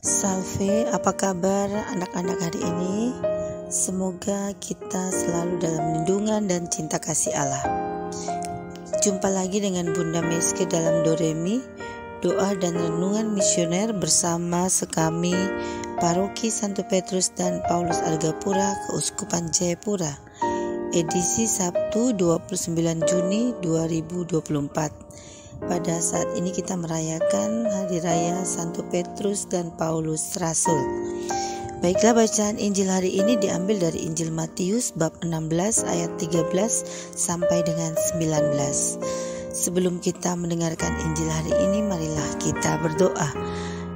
Salve, apa kabar anak-anak hari ini? Semoga kita selalu dalam lindungan dan cinta kasih Allah. Jumpa lagi dengan Bunda Meske dalam Doremi, doa dan renungan misioner bersama sekami Paroki Santo Petrus dan Paulus Argapura, Keuskupan Jayapura. Edisi Sabtu 29 Juni 2024. Pada saat ini kita merayakan Hari Raya Santo Petrus dan Paulus Rasul. Baiklah, bacaan Injil hari ini diambil dari Injil Matius bab 16 ayat 13 sampai dengan 19. Sebelum kita mendengarkan Injil hari ini, marilah kita berdoa.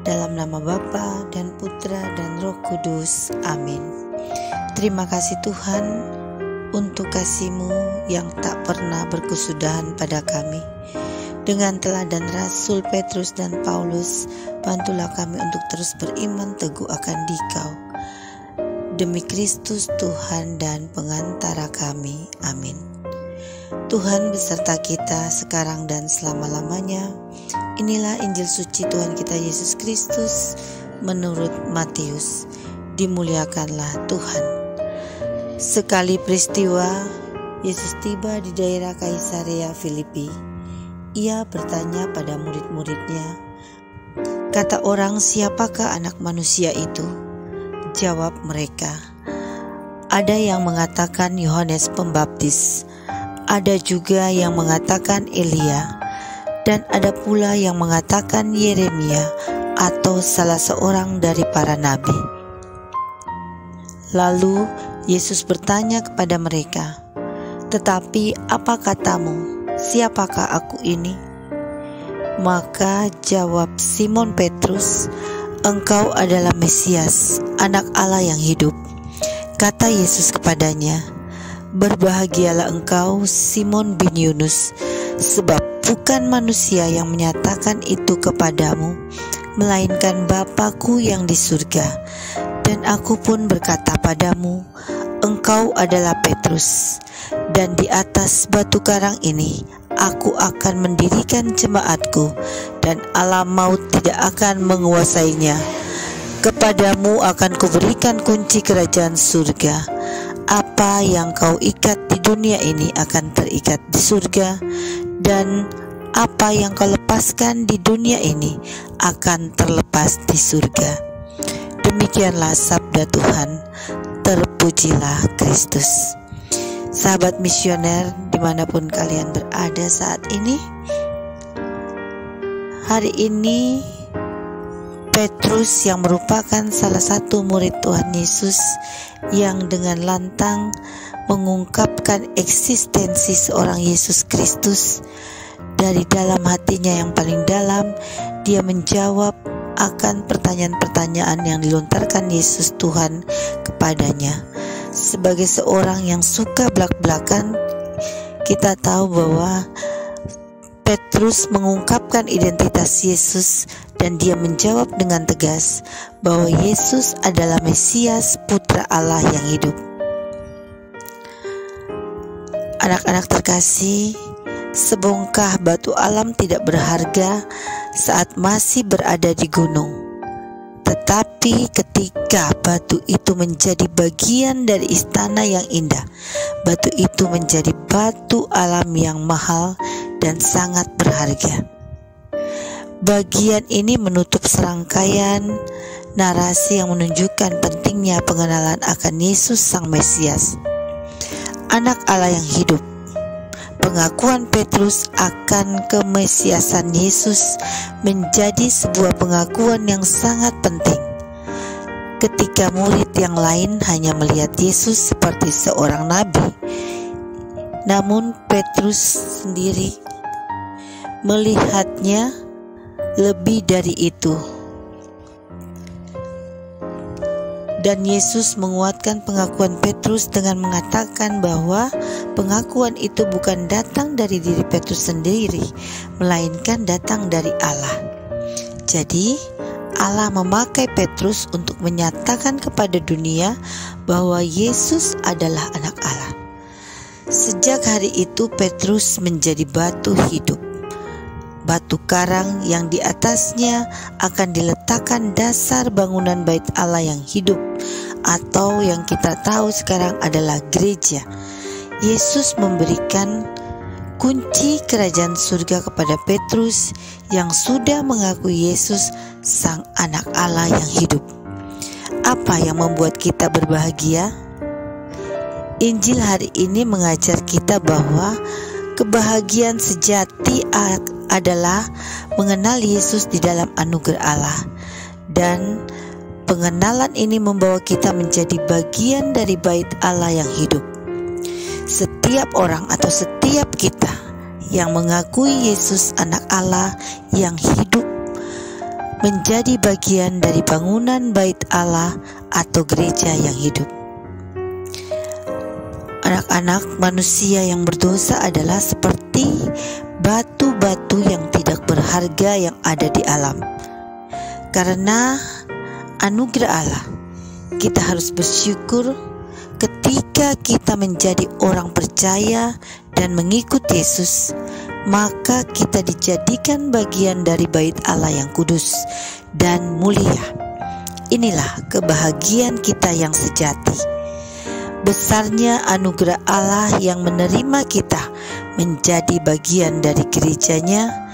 Dalam nama Bapa dan Putra dan Roh Kudus. Amin. Terima kasih Tuhan untuk kasih-Mu yang tak pernah berkesudahan pada kami. Dengan teladan Rasul Petrus dan Paulus, bantulah kami untuk terus beriman teguh akan Dikau. Demi Kristus Tuhan dan pengantara kami. Amin. Tuhan beserta kita sekarang dan selama-lamanya. Inilah Injil suci Tuhan kita Yesus Kristus menurut Matius. Dimuliakanlah Tuhan. Sekali peristiwa, Yesus tiba di daerah Kaisarea Filipi. Ia bertanya pada murid-muridnya, kata orang, siapakah anak manusia itu? Jawab mereka, ada yang mengatakan Yohanes Pembaptis, ada juga yang mengatakan Elia, dan ada pula yang mengatakan Yeremia atau salah seorang dari para nabi. Lalu Yesus bertanya kepada mereka, tetapi apa katamu? Siapakah aku ini? Maka jawab Simon Petrus, engkau adalah Mesias, anak Allah yang hidup. Kata Yesus kepadanya, berbahagialah engkau Simon bin Yunus, sebab bukan manusia yang menyatakan itu kepadamu, melainkan Bapa-Ku yang di surga. Dan aku pun berkata padamu, engkau adalah Petrus, dan di atas batu karang ini aku akan mendirikan jemaatku, dan alam maut tidak akan menguasainya. Kepadamu akan kuberikan kunci kerajaan surga. Apa yang kau ikat di dunia ini akan terikat di surga, dan apa yang kau lepaskan di dunia ini akan terlepas di surga. Demikianlah sabda Tuhan. Terpujilah Kristus. Sahabat misioner dimanapun kalian berada saat ini, hari ini Petrus yang merupakan salah satu murid Tuhan Yesus yang dengan lantang mengungkapkan eksistensi seorang Yesus Kristus dari dalam hatinya yang paling dalam, dia menjawab akan pertanyaan-pertanyaan yang dilontarkan Yesus Tuhan kepadanya. Sebagai seorang yang suka belak-belakan, kita tahu bahwa Petrus mengungkapkan identitas Yesus dan dia menjawab dengan tegas bahwa Yesus adalah Mesias, Putra Allah yang hidup. Anak-anak terkasih, sebongkah batu alam tidak berharga saat masih berada di gunung. Tetapi ketika batu itu menjadi bagian dari istana yang indah, batu itu menjadi batu alam yang mahal dan sangat berharga. Bagian ini menutup serangkaian narasi yang menunjukkan pentingnya pengenalan akan Yesus Sang Mesias, Anak Allah yang hidup. Pengakuan Petrus akan kemesiasan Yesus menjadi sebuah pengakuan yang sangat penting. Ketika murid yang lain hanya melihat Yesus seperti seorang nabi, namun Petrus sendiri melihatnya lebih dari itu. Dan Yesus menguatkan pengakuan Petrus dengan mengatakan bahwa pengakuan itu bukan datang dari diri Petrus sendiri, melainkan datang dari Allah. Jadi, Allah memakai Petrus untuk menyatakan kepada dunia bahwa Yesus adalah anak Allah. Sejak hari itu Petrus menjadi batu hidup. batu karang yang di atasnya akan diletakkan dasar bangunan bait Allah yang hidup, atau yang kita tahu sekarang adalah gereja. Yesus memberikan kunci kerajaan surga kepada Petrus yang sudah mengakui Yesus Sang Anak Allah yang hidup. Apa yang membuat kita berbahagia? Injil hari ini mengajar kita bahwa kebahagiaan sejati adalah mengenal Yesus di dalam anugerah Allah, dan pengenalan ini membawa kita menjadi bagian dari bait Allah yang hidup. Setiap orang atau setiap kita yang mengakui Yesus Anak Allah yang hidup menjadi bagian dari bangunan bait Allah atau gereja yang hidup. Anak-anak manusia yang berdosa adalah seperti batu-batu yang tidak berharga yang ada di alam. Karena anugerah Allah, kita harus bersyukur ketika kita menjadi orang percaya dan mengikut Yesus, maka kita dijadikan bagian dari bait Allah yang kudus dan mulia. Inilah kebahagiaan kita yang sejati. Besarnya anugerah Allah yang menerima kita menjadi bagian dari gerejanya,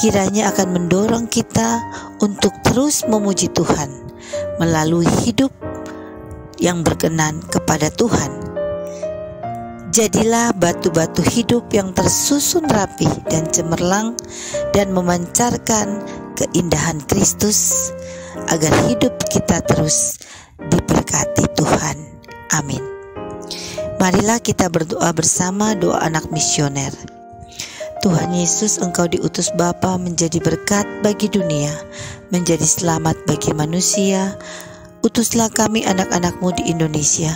kiranya akan mendorong kita untuk terus memuji Tuhan melalui hidup yang berkenan kepada Tuhan. Jadilah batu-batu hidup yang tersusun rapi dan cemerlang dan memancarkan keindahan Kristus, agar hidup kita terus diberkati Tuhan. Amin. Marilah kita berdoa bersama doa anak misioner. Tuhan Yesus, Engkau diutus Bapa menjadi berkat bagi dunia, menjadi selamat bagi manusia. Utuslah kami anak-anak-Mu di Indonesia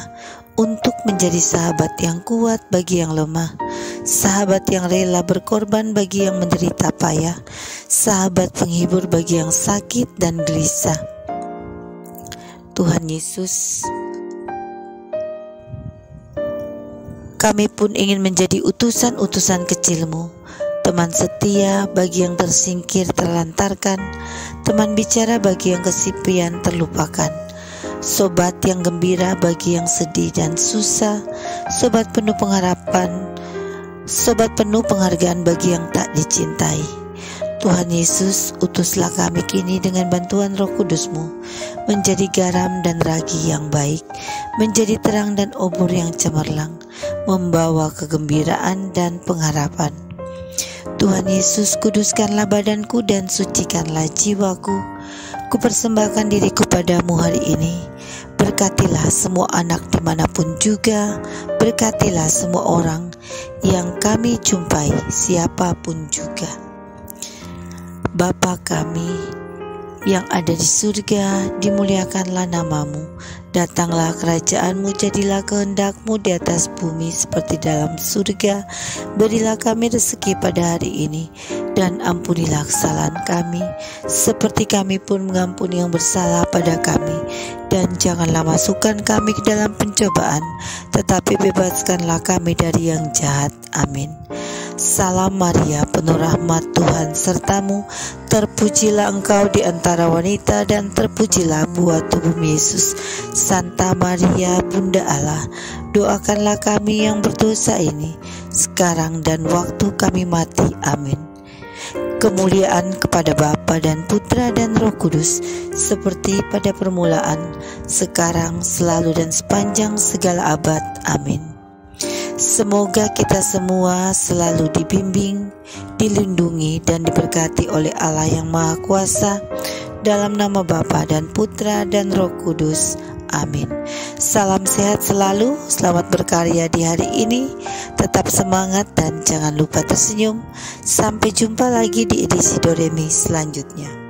untuk menjadi sahabat yang kuat bagi yang lemah, sahabat yang rela berkorban bagi yang menderita payah, sahabat penghibur bagi yang sakit dan gelisah. Tuhan Yesus, kami pun ingin menjadi utusan-utusan kecil-Mu, teman setia bagi yang tersingkir terlantarkan, teman bicara bagi yang kesepian terlupakan, sobat yang gembira bagi yang sedih dan susah, sobat penuh pengharapan, sobat penuh penghargaan bagi yang tak dicintai. Tuhan Yesus, utuslah kami kini dengan bantuan Roh Kudus-Mu, menjadi garam dan ragi yang baik, menjadi terang dan obor yang cemerlang, membawa kegembiraan dan pengharapan. Tuhan Yesus, kuduskanlah badanku dan sucikanlah jiwaku. Kupersembahkan diriku padamu hari ini. Berkatilah semua anak dimanapun juga, berkatilah semua orang yang kami jumpai, siapapun juga. Bapa kami yang ada di surga, dimuliakanlah nama-Mu. Datanglah kerajaan-Mu, jadilah kehendak-Mu di atas bumi seperti dalam surga. Berilah kami rezeki pada hari ini, dan ampunilah kesalahan kami, seperti kami pun mengampuni yang bersalah pada kami. Dan janganlah masukkan kami ke dalam pencobaan, tetapi bebaskanlah kami dari yang jahat. Amin. Salam Maria, penuh rahmat, Tuhan sertamu. Terpujilah engkau di antara wanita, dan terpujilah buah tubuhmu Yesus. Santa Maria, Bunda Allah, doakanlah kami yang berdosa ini, sekarang dan waktu kami mati. Amin. Kemuliaan kepada Bapa dan Putra dan Roh Kudus, seperti pada permulaan, sekarang, selalu, dan sepanjang segala abad. Amin. Semoga kita semua selalu dibimbing, dilindungi, dan diberkati oleh Allah yang Maha Kuasa, dalam nama Bapa dan Putra dan Roh Kudus. Amin. Salam sehat selalu, selamat berkarya di hari ini, tetap semangat dan jangan lupa tersenyum. Sampai jumpa lagi di edisi Doremi selanjutnya.